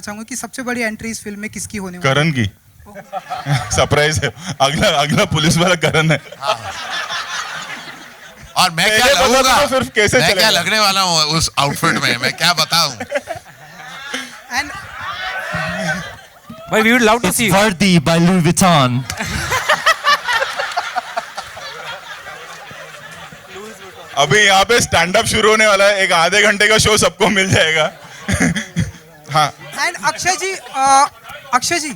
चाहूंगा कि सबसे बड़ी एंट्री इस फिल्म में किसकी होने वाली करण की सरप्राइज है। अगला अगला पुलिस वाला करण है। और मैं क्या पहले बता लगूंगा, दो फिर कैसे मैं क्या चलेगा? लगने वाला हूँ उस आउटफिट में, मैं क्या बताऊं। And But we would love to see. Vardy by Louis Vuitton. अभी यहाँ पे स्टैंड अप शुरू होने वाला है, एक आधे घंटे का शो सबको मिल जाएगा। हाँ एंड अक्षय जी, अक्षय जी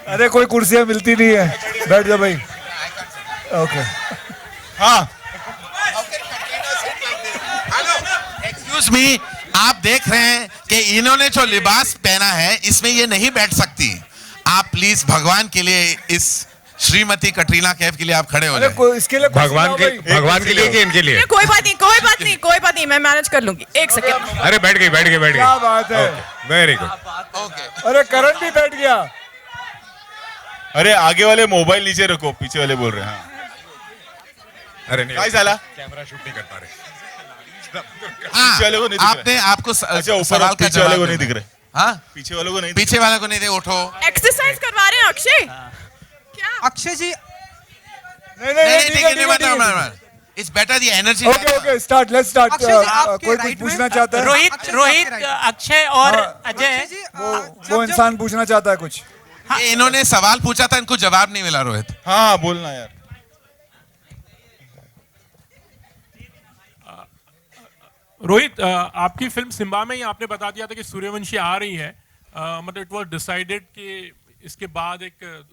अरे कोई कुर्सियां मिलती नहीं है, बैठ जा भाई। ओके हाँ एक्सक्यूज मी, आप देख रहे हैं कि इन्होंने जो लिबास पहना है इसमें ये नहीं बैठ सकती। आप प्लीज भगवान के लिए, इस श्रीमती कटरीना कैफ के लिए आप खड़े हो अरे जाए। इसके लिए भगवान के लिए कि इनके लिए? कोई बात नहीं, कोई बात नहीं, कोई बात नहीं, मैं मैनेज कर लूंगी। एक सेकंड। अरे बैठ गई क्या बात है। Very good. ओके, अरे करण भी बैठ गया। अरे आगे वाले मोबाइल नीचे रखो, पीछे वाले बोल रहे हैं। हाँ अरे नहीं, काय साला कैमरा शूट नहीं कर पा रहे। पीछे वाले को नहीं दिख आपने आपको अच्छा ऊपर सवाल का पीछे वाले को जवाब नहीं देना दिख है। रहे। हाँ, पीछे वालों को नहीं पीछे वाले को नहीं दे, उठो। एक्सरसाइज करवा रहे हैं अक्षय। क्या? अक्षय जी नहीं नहीं, ठीक है। It's better the energy. Okay start, let's start. Akshay ji, आपके कोई कुछ right पूछना में- चाहता है? अक्षय रोहित जी, रोहित आपके right। अक्षय और अक्षय अजय जी, वो इंसान पूछना चाहता है कुछ। ये इन्होंने सवाल पूछा था, इनको जवाब नहीं मिला रोहित। हाँ बोलना यार। रोहित, आपकी फिल्म सिम्बा में ही आपने बता दिया था कि सूर्यवंशी आ रही है। मतलब इट वाज डिसाइडेड कि इसके बाद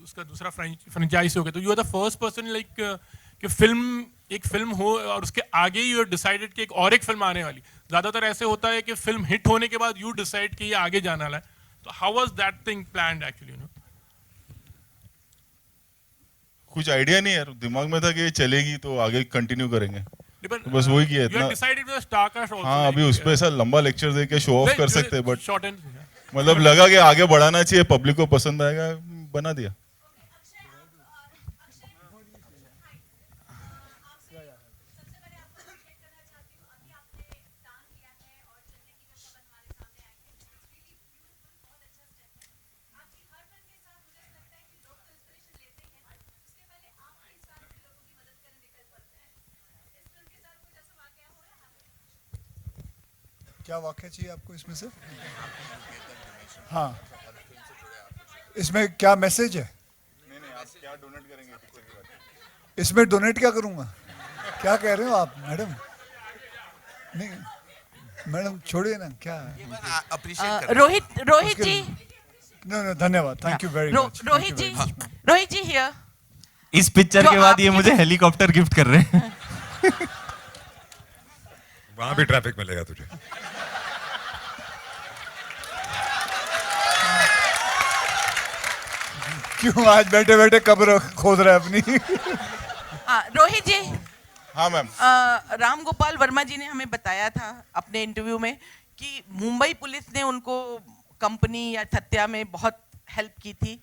उसका दूसरा फ्रेंचाइज हो गया। तो you are the first person like कि एक फिल्म हो और उसके आगे यू आर डिसाइडेड कि एक फिल्म आने वाली। ज्यादातर ऐसे होता है कि फिल्म हिट होने के बाद यू डिसाइड कि ये आगे जाने वाला है। तो how was that thing planned actually? कुछ आइडिया नहीं यार, दिमाग में था कि ये चलेगी तो आगे कंटिन्यू करेंगे, तो बस वही किया इतना। हाँ अभी उस पर ऐसा लंबा लेक्चर दे के शो ऑफ कर सकते हैं, बट शॉर्ट एंड मतलब लगा कि आगे बढ़ाना चाहिए, पब्लिक को पसंद आएगा, बना दिया। क्या वाक्य चाहिए आपको इसमें से? हाँ, इसमें क्या मैसेज है? इसमें डोनेट क्या करूंगा? क्या कह रहे हो आप मैडम? नहीं मैडम छोड़िए ना, क्या अप्रिशिएट रोहित जी, नो धन्यवाद, thank you very much. Rohit ji here. इस पिक्चर के बाद ये मुझे हेलीकॉप्टर गिफ्ट कर रहे हैं। वहां भी ट्रैफिक मिलेगा तुझे। क्यों आज बैठे बैठे कब्र खोद रहे अपनी? रोहित जी, हाँ मैम। राम गोपाल वर्मा जी ने हमें बताया था अपने इंटरव्यू में कि मुंबई पुलिस ने उनको कंपनी या थत्या में बहुत हेल्प की थी।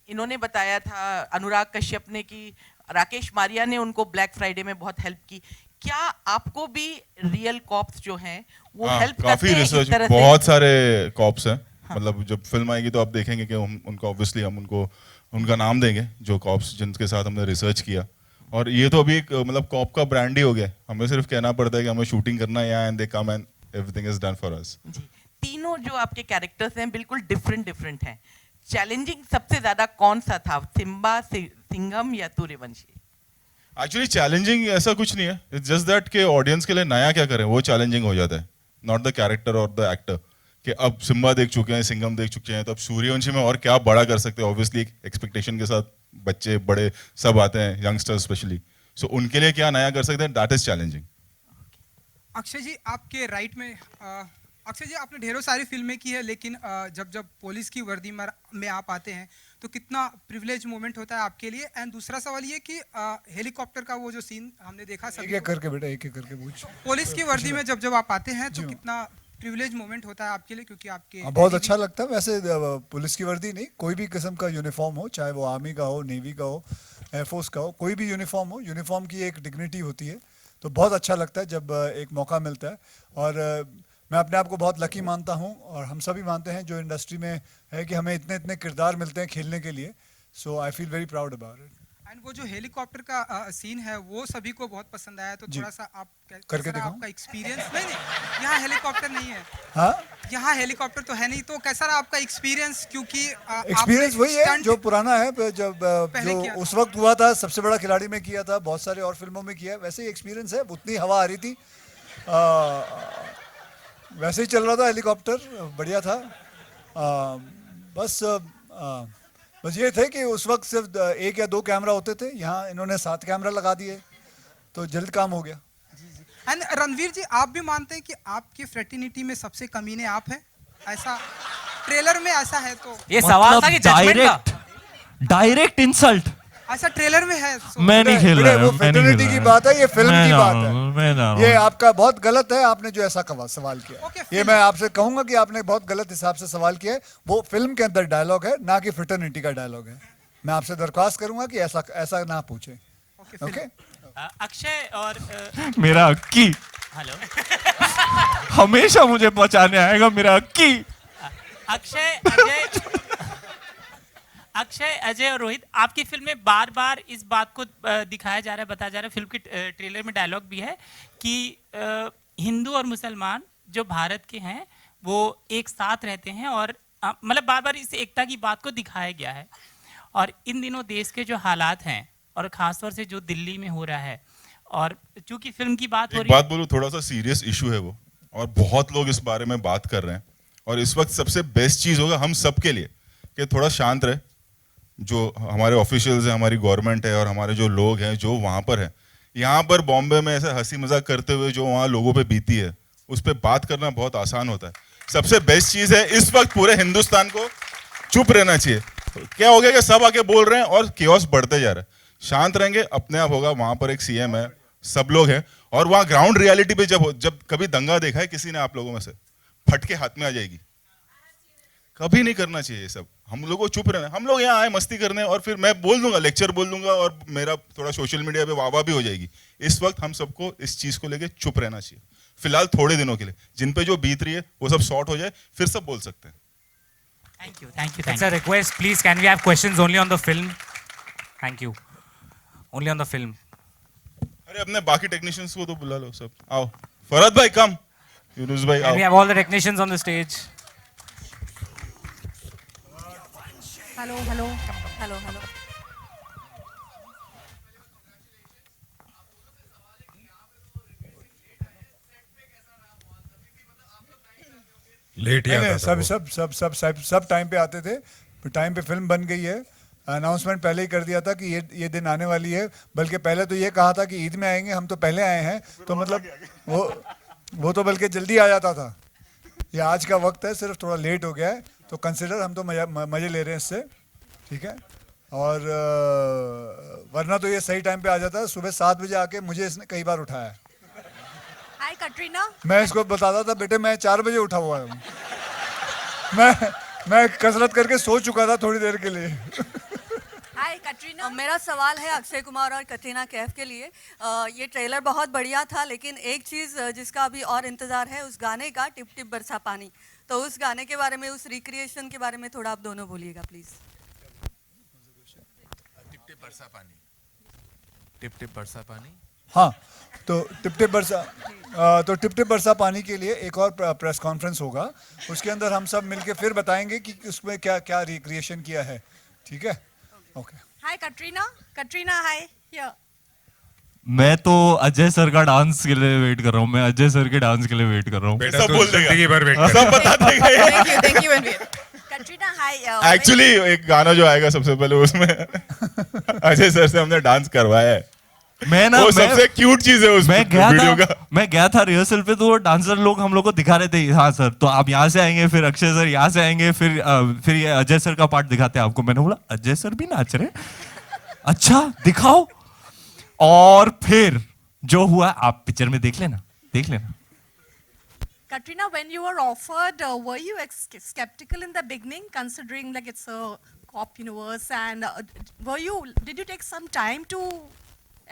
इन्होंने बताया था अनुराग कश्यप ने कि राकेश मारिया ने उनको ब्लैक फ्राइडे में बहुत हेल्प की। क्या आपको भी रियल कॉप्स जो हैं वो हेल्प करते काफी हैं इस रिसर्च, तरह से? बहुत सारे कॉप्स हैं। मतलब जब फिल्म आएगी तो आप देखेंगे कि उनको ऑब्वियसली हम उनका नाम देंगे, जो कॉप्स जिनके साथ हमने रिसर्च किया। और ये तो अभी एक मतलब कॉप का ब्रांड ही हो गया। हमें सिर्फ कहना पड़ता है कि हमें शूटिंग करना है यहाँ, and they come and everything is done for us. तीनों जो आपके कैरेक्टर्स हैं बिल्कुल डिफरेंट हैं। चैलेंजिंग सबसे ज्यादा कौन सा था, सिम्बा, सिंघम या सूर्यवंशी? एक्चुअली चैलेंजिंग ऐसा कुछ नहीं है, इट्स जस्ट दैट कि ऑडियंस के लिए नया क्या करें वो चैलेंजिंग हो जाता है, नॉट द कैरेक्टर और द एक्टर। कि अब सिम्बा देख चुके हैं, सिंघम देख चुके हैं, तो अब सूर्यवंशी में और क्या बड़ा कर सकते हैं। ऑब्वियसली एक एक्सपेक्टेशन के साथ बच्चे बड़े सब आते हैं, यंगस्टर्स स्पेशली, सो उनके लिए क्या नया कर सकते हैं, that is challenging. Akshay ji आपके राइट में, अक्षय जी आपने ढेरों सारी फिल्में की है, लेकिन जब पुलिस की वर्दी में आप आते हैं तो कितना प्रिविलेज मोमेंट होता है आपके लिए। एंड दूसरा सवाल ये कि हेलीकॉप्टर का वो जो सीन हमने देखा, एक एक करके बेटा, एक एक करके पूछ। पुलिस की वर्दी में जब आप आते हैं तो कितना प्रिविलेज मोमेंट होता है आपके लिए क्योंकि आपके बहुत अच्छा लगता है वैसे। पुलिस की वर्दी नहीं, कोई भी किस्म का यूनिफॉर्म हो, चाहे वो आर्मी का हो, नेवी का हो, एयरफोर्स का हो, कोई भी यूनिफॉर्म हो, यूनिफॉर्म की एक डिग्निटी होती है। तो बहुत अच्छा लगता है जब एक मौका मिलता है। और मैं अपने आप को बहुत लकी मानता हूँ और हम सभी मानते हैं जो इंडस्ट्री में है कि हमें इतने इतने किरदार मिलते हैं खेलने के लिए। So I feel very proud about it. And वो जो हेलीकॉप्टर का सीन है वो सभी को बहुत पसंद आया, तो जी। थोड़ा सा आप करके कैसा रहा दिखाऊं? आपका एक्सपीरियंस? नहीं यहाँ हेलीकॉप्टर नहीं है, हाँ, यहाँ हेलीकॉप्टर तो है नहीं, तो कैसा रहा आपका एक्सपीरियंस? क्योंकि एक्सपीरियंस वही है जो पुराना है, जब पहले जो किया था। उस वक्त हुआ था, सबसे बड़ा खिलाड़ी में किया था, बहुत सारे और फिल्मों में किया है, वैसे ही एक्सपीरियंस है। उतनी हवा आ रही थी, वैसे ही चल रहा था हेलीकॉप्टर, बढ़िया था। बस ये थे कि उस वक्त सिर्फ 1 या 2 कैमरा होते थे, यहाँ इन्होंने 7 कैमरा लगा दिए, तो जल्द काम हो गया। एंड रणवीर जी, आप भी मानते हैं कि आपकी फ्रेटर्निटी में सबसे कमीने आप हैं? ऐसा ट्रेलर में ऐसा है तो ये सवाल था कि जजमेंट का डायरेक्ट इंसल्ट ऐसा ट्रेलर में है तो मैं नहीं खेल रहा, वो फ्रेटर्निटी की बात है, ये फिल्म की बात है। ये आपका बहुत गलत है, आपने जो ऐसा सवाल किया। Okay, ये मैं आपसे कहूंगा कि आपने बहुत गलत हिसाब से सवाल किया है। वो फिल्म के अंदर डायलॉग है, ना कि फ्रेटर्निटी का डायलॉग है। मैं आपसे दरख्वास्त करूंगा कि ऐसा ना पूछे। ओके? अक्षय और मेरा अक्की हेलो हमेशा मुझे बचाने आएगा, मेरा अक्की। अक्षय, अजय और रोहित, आपकी फिल्म में बार बार इस बात को दिखाया जा रहा है, बताया जा रहा है, फिल्म के ट्रेलर में डायलॉग भी है कि हिंदू और मुसलमान जो भारत के हैं वो एक साथ रहते हैं, और मतलब बार बार इस एकता की बात को दिखाया गया है। और इन दिनों देश के जो हालात हैं और खासतौर से जो दिल्ली में हो रहा है, और चूंकि फिल्म की बात हो रही है, बात बोलूं, थोड़ा सा सीरियस इशू है वो, और बहुत लोग इस बारे में बात कर रहे हैं। और इस वक्त सबसे बेस्ट चीज होगा हम सब के लिए कि थोड़ा शांत रहे। जो हमारे ऑफिशियल्स हैं, हमारी गवर्नमेंट है और हमारे जो लोग हैं जो वहाँ पर हैं, यहाँ पर बॉम्बे में ऐसे हंसी मजाक करते हुए जो वहाँ लोगों पे बीती है, उस पर बात करना बहुत आसान होता है। सबसे बेस्ट चीज़ है इस वक्त पूरे हिंदुस्तान को चुप रहना चाहिए। क्या हो गया कि सब आके बोल रहे हैं और केओस बढ़ते जा रहा है। शांत रहेंगे, अपने आप होगा। वहाँ पर एक सीएम है, सब लोग हैं, और वहाँ ग्राउंड रियलिटी पे जब कभी दंगा देखा है किसी ने आप लोगों में से, फटके हाथ में आ जाएगी। कभी नहीं करना चाहिए ये सब। हम लोगों को चुप रहना। हम लोग यहाँ आए मस्ती करने, और फिर मैं बोल दूंगा, लेक्चर बोल दूंगा, और मेरा थोड़ा सोशल मीडिया पे वाह भी हो जाएगी। इस वक्त हम सबको इस चीज को लेके चुप रहना चाहिए फिलहाल, थोड़े दिनों के लिए। जिन पे जो बीत रही है वो सब सॉर्ट हो जाए, फिर सब बोल सकते हैं। Thank you, thank you. It's a request, please. Can we have questions only on the film? Thank you. Only on the film. अरे अपने बाकी टेक्नीशियंस को तो बुला लो सब। आओ फरहद भाई, कम। यूनुस भाई Can आओ। we have all the technicians on the stage? Hello hello hello hello. Late ही आता था सब वो। सब सब सब सब सब टाइम पे आते थे। टाइम पे फिल्म बन गई है। अनाउंसमेंट पहले ही कर दिया था कि ये दिन आने वाली है। बल्कि पहले तो ये कहा था कि ईद में आएंगे, हम तो पहले आए हैं। तो मतलब वो तो बल्कि जल्दी आ जाता था। ये आज का वक्त है, सिर्फ थोड़ा लेट हो गया है, तो कंसिडर हम तो मजे ले रहे हैं इससे, ठीक है। और वरना तो ये सही टाइम पे आ जाता है। सुबह 7 बजे आके मुझे इसने कई बार उठाया है। हाय कटरीना। मैं इसको बताता था, बेटे मैं 4 बजे उठा हुआ हूँ। मैं कसरत करके सो चुका था थोड़ी देर के लिए। हाय कटरीना। मेरा सवाल है अक्षय कुमार और कटरीना कैफ के लिए। ये ट्रेलर बहुत बढ़िया था, लेकिन एक चीज़ जिसका अभी और इंतज़ार है, उस गाने का, टिप टिप बरसा पानी। तो उस गाने के बारे में, उस रिक्रिएशन के बारे में थोड़ा आप दोनों बोलिएगा प्लीज़। टिप टिप बरसा पानी, टिप टिप बरसा पानी। हाँ, तो टिप टिप बरसा पानी के लिए एक और प्रेस कॉन्फ्रेंस होगा। उसके अंदर हम सब मिलके फिर बताएंगे कि उसमें क्या क्या रिक्रिएशन किया है, ठीक है। ओके। हाय कटरीना। कटरीना हाय। मैं तो अजय सर का डांस के लिए वेट कर रहा हूँ। मैं अजय सर के डांस के लिए वेट कर रहा हूँ। बेटा सब तो बोल देगा। जिंदगी भर वेट सब बता देगा ये। Thank you Ranveer. Katrina hi. Actually एक गाना जो आएगा सबसे पहले, उसमें अजय सर से हमने डांस करवाया है। वो सबसे क्यूट चीज है उस वीडियो का। मैं गया था रिहर्सल पे, तो वो डांसर लोग हम लोग को दिखा रहे थे, हाँ सर तो आप यहाँ से आएंगे, फिर अक्षय सर यहाँ से आएंगे, फिर ये अजय सर का पार्ट दिखाते हैं आपको। मैंने बोला अजय सर भी नाच रहे, अच्छा दिखाओ। और फिर जो हुआ आप पिक्चर में देख लेना। Katrina, when you were offered, were you skeptical in the beginning, considering like it's a cop universe, and did you take some time to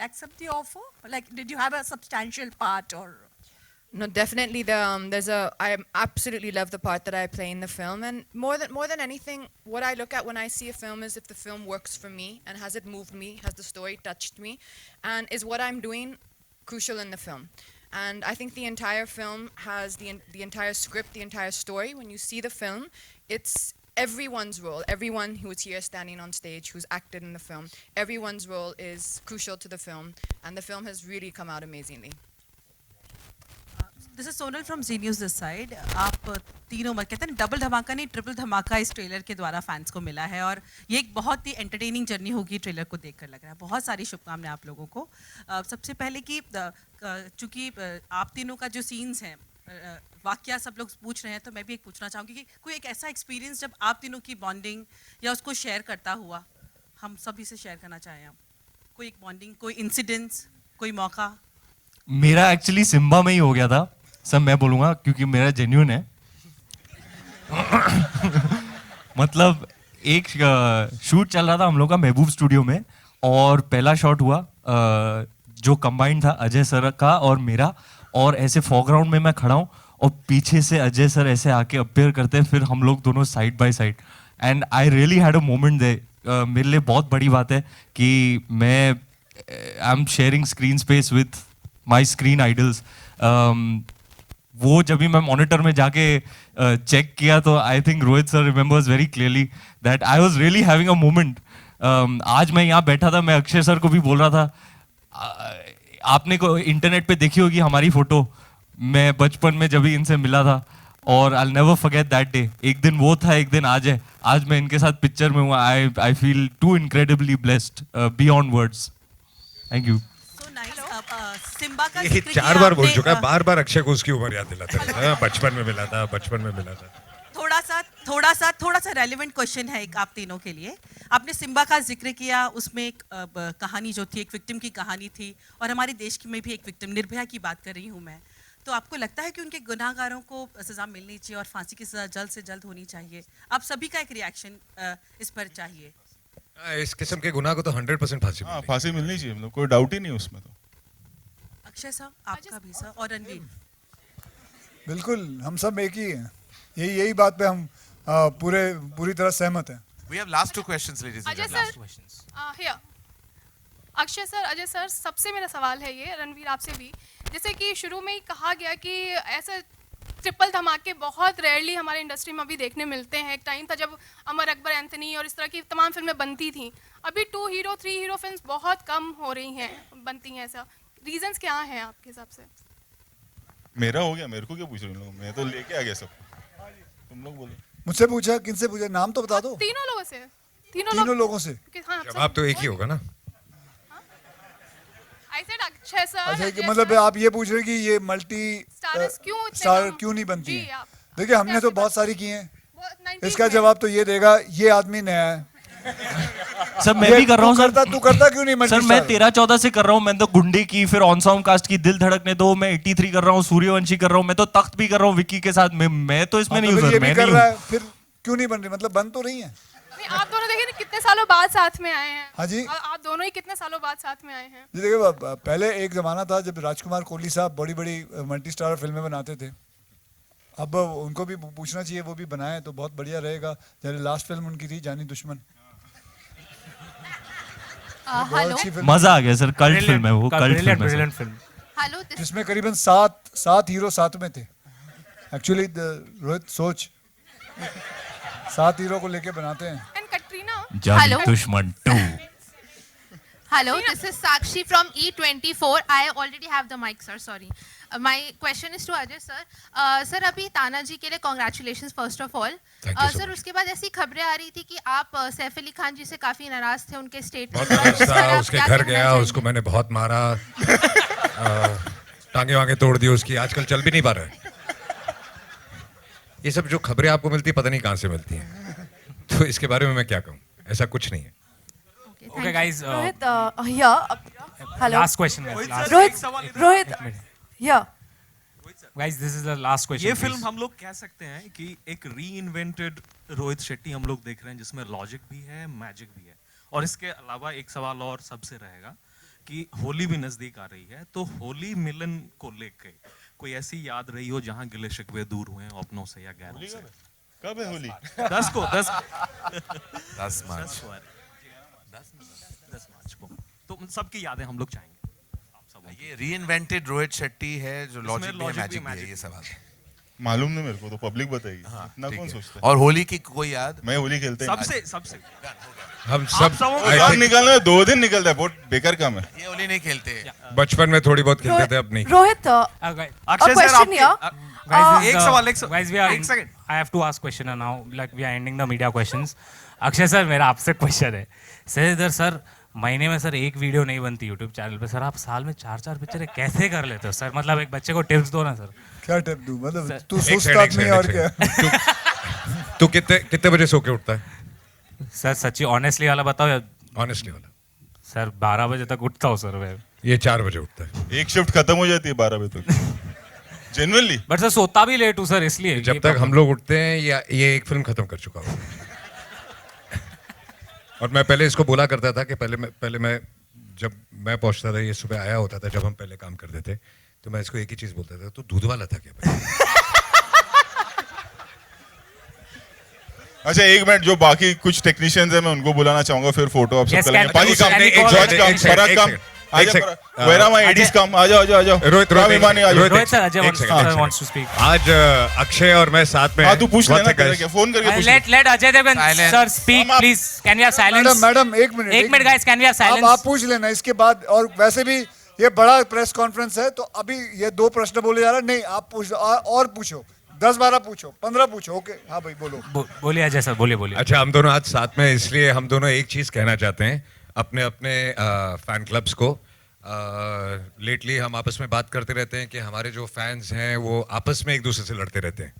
accept the offer? Like, did you have a substantial part or? No, definitely. I absolutely love the part that I play in the film, and more than anything, what I look at when I see a film is if the film works for me and has it moved me, has the story touched me, and is what I'm doing crucial in the film. And I think the entire film has the entire script, the entire story. When you see the film, it's everyone's role, everyone who is here standing on stage, who's acted in the film, everyone's role is crucial to the film, and the film has really come out amazingly. This is Sonal from Zee News this side. आप तीनों कहते हैं double धमाका नहीं triple धमाका इस trailer के द्वारा फैंस को मिला है, और ये एक बहुत ही एंटरटेनिंग जर्नी होगी ट्रेलर को देखकर लग रहा है। बहुत सारी शुभकामनाएं आप लोगों को। सबसे पहले कि चूँकि आप तीनों का जो सीन्स हैं वाकया सब लोग पूछ रहे हैं, तो मैं भी एक पूछना चाहूँगी कि कोई एक ऐसा एक्सपीरियंस जब आप तीनों की बॉन्डिंग या उसको शेयर करता हुआ हम सभी से शेयर करना चाहें आप, कोई एक बॉन्डिंग, कोई इंसिडेंट्स, कोई मौका। मेरा एक्चुअली सिम्बा में ही हो गया था, सब मैं बोलूँगा क्योंकि मेरा जेन्युइन है। मतलब एक शूट चल रहा था हम लोग का महबूब स्टूडियो में, और पहला शॉट हुआ जो कंबाइंड था अजय सर का और मेरा, और ऐसे फोरग्राउंड में मैं खड़ा हूँ और पीछे से अजय सर ऐसे आके अपीयर करते हैं, फिर हम लोग दोनों side by side, and I really had a moment दे। मेरे लिए बहुत बड़ी बात है कि मैं I am sharing screen space with my screen idols. वो जब भी मैं मॉनिटर में जाके चेक किया तो I think Rohit sir remembers very clearly that I was really having a moment. आज मैं यहाँ बैठा था, मैं अक्षय सर को भी बोल रहा था, आपने को इंटरनेट पे देखी होगी हमारी फोटो, मैं बचपन में जब भी इनसे मिला था, और I never forget that day. एक दिन वो था, एक दिन आज है। आज मैं इनके साथ पिक्चर में हूँ। I feel to incredibly blessed beyond words. Thank you. Simba का ये 4 बार बोल चुका है, बार-बार अक्षय को उसकी उम्र याद दिलाता रहता है। बचपन में मिला था। थोड़ा सा रेलेवेंट क्वेश्चन है एक आप तीनों के लिए। आपने सिम्बा का जिक्र किया, उसमें एक कहानी जो थी, एक विक्टिम की कहानी थी, और हमारे देश में भी एक विक्टिम निर्भया की बात कर रही हूँ मैं। तो आपको लगता है कि उनके गुनाहगारों को सजा मिलनी चाहिए और फांसी की सजा जल्द से जल्द होनी चाहिए? आप सभी का एक रिएक्शन इस पर चाहिए। इस किस्म के गुनाह को तो 100% फांसी मिलनी चाहिए, मतलब कोई डाउट ही नहीं उसमें। तो अक्षय सर, आपका भी सर, और रणवीर। बिल्कुल, हम सब एक ही हैं। यही बात पे हम पूरी तरह सहमत हैं। We have last 2 questions, ladies and gentlemen. Last questions. Here. Akshay sir, Ajay sir, सबसे मेरा सवाल है ये, रणवीर आपसे भी। जैसे कि शुरू में ही कहा गया कि ऐसा ट्रिपल धमाके बहुत रेयरली हमारे इंडस्ट्री में अभी देखने मिलते हैं। एक टाइम था जब अमर अकबर, एंथनी और इस तरह की तमाम फिल्में बनती थीं। अभी 2 हीरो 3 हीरो फिल्म्स बहुत कम हो रही हैं, बनती हैं। ऐसा रीजंस क्या हैं आपके हिसाब से? मेरा हो गया, मेरे को क्या पूछ रहे हो? मैं तो लेके आ गया सब। तुम लोग बोलो। मुझसे पूछा, किनसे पूछा? नाम तो बता दो। तीनों लोगों से। तीनों लोगों से। जवाब तो एक ही होगा ना। I said Akshay sir. अच्छा, मतलब आप ये पूछ रहे हैं कि ये मल्टी स्टार क्यों नहीं बनती है? देखिए, हमने तो बहुत सारी की हैं। इसका जवाब तो ये देगा, ये आदमी नया है। सर मैं भी कर रहा हूँ सर। तू करता क्यों नहीं? सर मैं 13-14 से कर रहा हूँ। मैं तो गुंडे की, फिर ऑन साउंड कास्ट की दिल धड़कने दो, मैं 83 कर रहा हूँ, सूर्यवंशी कर रहा हूँ, मैं तो तख्त भी कर रहा हूँ विक्की के साथ। मैं तो इसमें नहीं हूँ सर, मैं नहीं हूँ। फिर क्यों नहीं बन रही? मतलब बन तो रही है। आप दोनों देखिए कितने सालों बाद साथ में आए हैं। हाँ जी, आप दोनों ही कितने सालों बाद साथ में आए हैं। जी देखिए, पहले एक जमाना था जब राजकुमार कोहली साहब बड़ी बड़ी मल्टी स्टार फिल्में बनाते थे। अब उनको भी पूछना चाहिए, वो भी बनाए तो बहुत बढ़िया रहेगा। जैसे लास्ट फिल्म उनकी थी जानी दुश्मन, मजा आ गया सर। कल्ट फिल्म है वो, कल्ट फिल्म। हेलो, जिसमें करीबन 7 हीरो साथ में थे। एक्चुअली रोहित सोच, 7 हीरो को लेके बनाते हैं। जानी दुश्मन 2। Hello, this is Sakshi from E24. I already have the mic, sir. Sorry. My question is to Ajay, sir. Sir, अभी ताना जी के लिए congratulations first of all. Sir, उसके बाद ऐसी खबरें आ रही थी कि आप सैफ अली खान जी से काफी नाराज थे, उनके स्टेटमेंट। उसके घर गया, उसको मैंने बहुत मारा, टांगे वांगे तोड़ दी उसकी, आजकल चल भी नहीं पा रहा है। ये सब जो खबरें आपको मिलती है, पता नहीं कहाँ से मिलती हैं। तो इसके बारे में मैं क्या कहूँ, ऐसा कुछ नहीं है। Okay, guys. Rohit, here. Hello. Last question. Rohit, here. Guys, this is the last question. ये please. फिल्म हम लोग कह सकते हैं कि एक री इन्वेंटेड रोहित शेट्टी हम लोग देख रहे हैं, जिसमें लॉजिक भी है, मैजिक भी है। और इसके अलावा एक सवाल और सबसे रहेगा कि होली भी नजदीक आ रही है, तो होली मिलन को लेके कोई ऐसी याद रही हो जहां गिले शिकवे दूर हुए हैं अपनों से या गैरों से? कब है होली? 10 को 10 मार्च 10 मार्च को। तो सबकी यादें हम लोग चाहेंगे। ये रीइन्वेंटेड रोहित शेट्टी है, जो इसमें लॉजिक भी है, logic मैजिक भी भी है, है, ये सवाल है। मालूम नहीं मेरे को, तो पब्लिक बताएगी। इतना ठीक कौन है। सोचता है? और होली की कोई याद? मैं होली खेलते हैं। सबसे हम सब काम निकालना है, 2 दिन निकलता है, बहुत बेकार काम है। ये होली नहीं खेलते। बचपन में थोड़ी बहुत खेलते थे, अब नहीं। रोहित, अक्षय सर, आपके एक सवाल Guys, we are एक second. I have to ask question now. Like we are ending the media questions. Akshay sir, मेरा आपसे क्वेश्चन है। सर सर, महीने में सर एक वीडियो नहीं बनती यूट्यूब चैनल पे, सर आप साल में 4-4 पिक्चरें कैसे कर लेते हो सर? मतलब एक बच्चे को टिप्स दो ना सर। क्या टिप दूं? मतलब तू एक सुस्त सेकंड, आदमी है और क्या? तू कितने बजे सो के उठता है? सर सच्ची ऑनेस्टली वाला बताओ या ऑनेस्टली वाला? सर 12 बजे तक उठता हूँ सर मैं। ये 4 बजे उठता है। एक शिफ्ट खत्म हो जाती है 12 बजे तक। जेन्युइनली। बट सर सोता भी लेट हूँ सर, इसलिए। जब तक हम लोग उठते हैं या ये एक फिल्म खत्म कर चुका हूँ। और मैं पहले इसको बोला करता था कि पहले मैं जब मैं पहुंचता था, ये सुबह आया होता था, जब हम पहले काम करते थे, तो मैं इसको एक ही चीज बोलता था, तो दूध वाला था क्या भाई? अच्छा एक मिनट, जो बाकी कुछ टेक्नीशियंस हैं मैं उनको बुलाना चाहूंगा, फिर फोटो आप सब Yes, करेंगे। can- बाकी काम, can we call- जॉर्ज काम, फराग काम, Where are my IDs काम? आ जाओ। रोहित विमानी आ जाओ। Rohit sir, Ajay wants to speak. आज अक्षय और मैं साथ में। हाँ तू पूछ बहुत लेना, से guys- क्या फोन करके पूछ ले। Let Ajay Devgan sir speak please. Can we have silence? Madam एक minute guys, can we have silence? अब आप पूछ लेना इसके बाद। और वैसे भी ये बड़ा प्रेस कॉन्फ्रेंस है, तो अभी ये 2 प्रश्न बोले जा रहे हैं। नहीं, आप पूछ और पूछो, 10-12 पूछो, 15 पूछो। ओके हाँ भाई बोलो। बोलिए अजय सर, बोलिए। अच्छा, हम दोनों आज साथ में, इसलिए हम दोनों एक चीज कहना चाहते हैं अपने फैन क्लब्स को। लेटली हम आपस में बात करते रहते हैं कि हमारे जो फैंस हैं वो आपस में एक दूसरे से लड़ते रहते हैं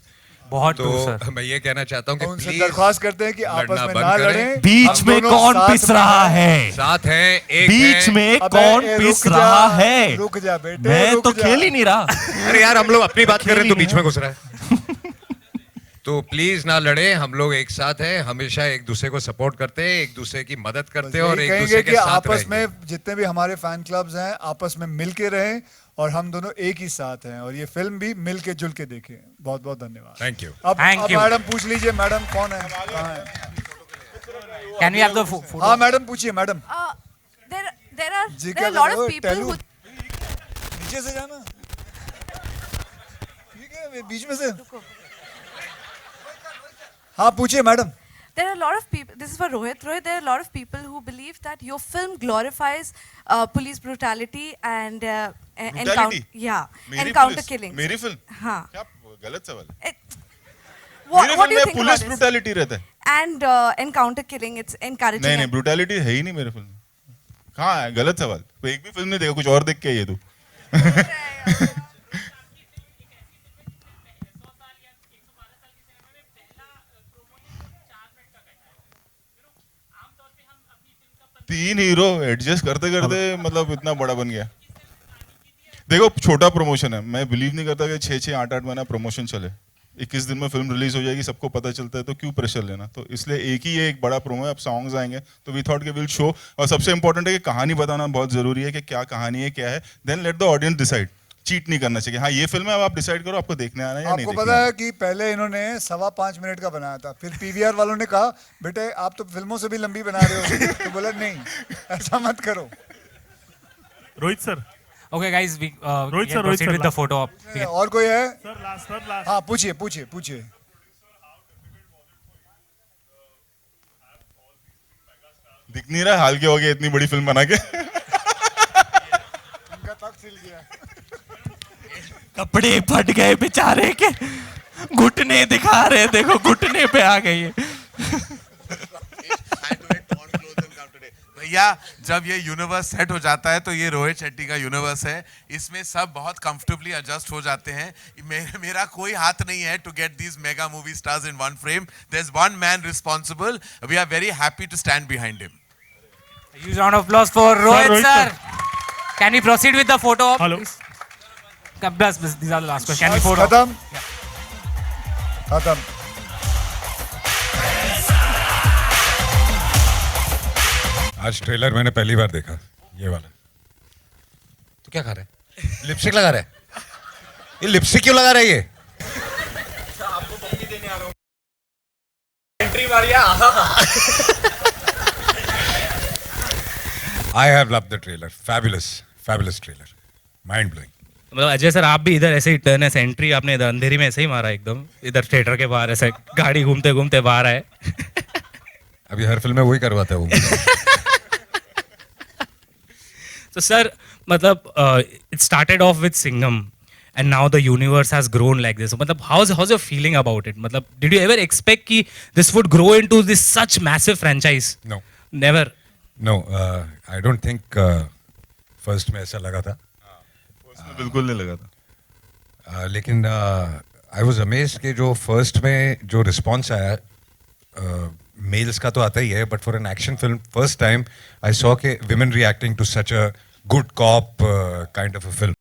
बहुत। तो मैं ये कहना चाहता हूँ कि उनसे प्लीज दरख्वास्त करते हैं कि आपस में ना लड़ें। बीच में कौन पिस रहा है? साथ है एक बीच में अबे, कौन रुक पिस जा, रहा है? रुक जा बेटे, मैं रुक तो जा। खेल ही नहीं रहा। अरे यार, हम लोग अपनी बात कर रहे हैं, तो बीच में घुस रहा है। तो प्लीज ना लड़े, हम लोग एक साथ हैं, हमेशा एक दूसरे को सपोर्ट करते हैं, एक दूसरे की मदद करते हैं और एक दूसरे के कि साथ आपस रहेंगे। में जितने भी हमारे फैन क्लब्स हैं आपस में मिल के रहें, और हम दोनों एक ही साथ हैं, और ये फिल्म भी मिल के जुल के देखें। बहुत बहुत धन्यवाद। Thank you. अब मैडम पूछ लीजिए, मैडम कौन है, कहाँ है? Can we have the photo? हाँ मैडम पूछिए, madam. there are a lot of people who नीचे से जाना, ठीक है, बीच में से। हाँ पूछिए madam. There are a lot of people. This is for Rohit. Rohit, there are a lot of people who believe that your film glorifies police brutality and encounter killings. मेरी फिल्म? हाँ. क्या गलत सवाल है? What do you think police about this? Brutality रहता है। And encounter killing, it's encouraging. नहीं, brutality है ही नहीं मेरे फिल्म में। कहाँ है? गलत सवाल। तो एक भी फिल्म नहीं देखा, कुछ और देख के ये तू। तीन हीरो एडजस्ट करते करते मतलब इतना बड़ा बन गया। देखो छोटा प्रमोशन है, मैं बिलीव नहीं करता कि 6-6, 8-8 महीना प्रमोशन चले। 21 दिन में फिल्म रिलीज हो जाएगी, सबको पता चलता है, तो क्यों प्रेशर लेना? तो इसलिए एक ही एक बड़ा प्रोमो है, अब सॉन्ग्स आएंगे तो वी थॉट के विल शो। और सबसे इंपॉर्टेंट है कि कहानी बताना बहुत जरूरी है कि क्या कहानी है, क्या है, then let the audience decide. Cheat नहीं करना चाहिए। हाँ ये फिल्म है, अब आप डिसाइड करो आपको देखने आना है या नहीं आपको देखना। पता है कि पहले इन्होंने 5.25 मिनट का बनाया था, फिर पीवीआर वालों ने कहा बेटे आप तो फिल्मों से भी लंबी बना रहे हो, तो बोला नहीं ऐसा मत करो। Rohit sir. Okay guys, we Rohit can sir, proceed with the photo op. और कोई है? Sir last. हाँ पूछिए। दिख नहीं रहा हाल के हो गया इतनी बड़ी फिल्म बना के। कपड़े फट गए बेचारे के, घुटने दिखा रहे, देखो घुटने पे आ गई है। भैया जब ये यूनिवर्स सेट हो जाता है तो ये रोहित शेट्टी का यूनिवर्स है, इसमें सब बहुत कंफर्टेबली एडजस्ट हो जाते हैं। मेरा कोई हाथ नहीं है to get these mega movie stars in one frame. There is one man responsible, we are very happy to stand behind him. Huge round of applause for Rohit sir. Can we proceed with the photo op? Hello. Please? बस these are the last question. Can we photo? खत्म खत्म। आज trailer मैंने पहली बार देखा, ये वाला। तू क्या खा रहा है? लिपस्टिक लगा रहा है? ये लिपस्टिक क्यों लगा रहा है ये? Entry Maria. I have loved the trailer. Fabulous, fabulous trailer. Mind blowing. मतलब अजय सर आप भी इधर ऐसे ही टर्न है एंट्री आपने इधर अंधेरी में ऐसे ही मारा एकदम इधर थिएटर के बाहर ऐसे गाड़ी घूमते घूमते बाहर आए। अभी हर फिल्म में वही करवाता है वो। तो सर मतलब it started off with Singham and now the universe has grown like this. मतलब how's your feeling about it? मतलब did you ever expect कि this would grow into this such massive franchise? No. Never. No, I don't think first में ऐसा लगा था। बिल्कुल नहीं लगा था। लेकिन I was amazed कि जो फर्स्ट में जो रिस्पॉन्स आया मेल्स का तो आता ही है, but for an action film first time I saw के women reacting to such a good cop kind of a film.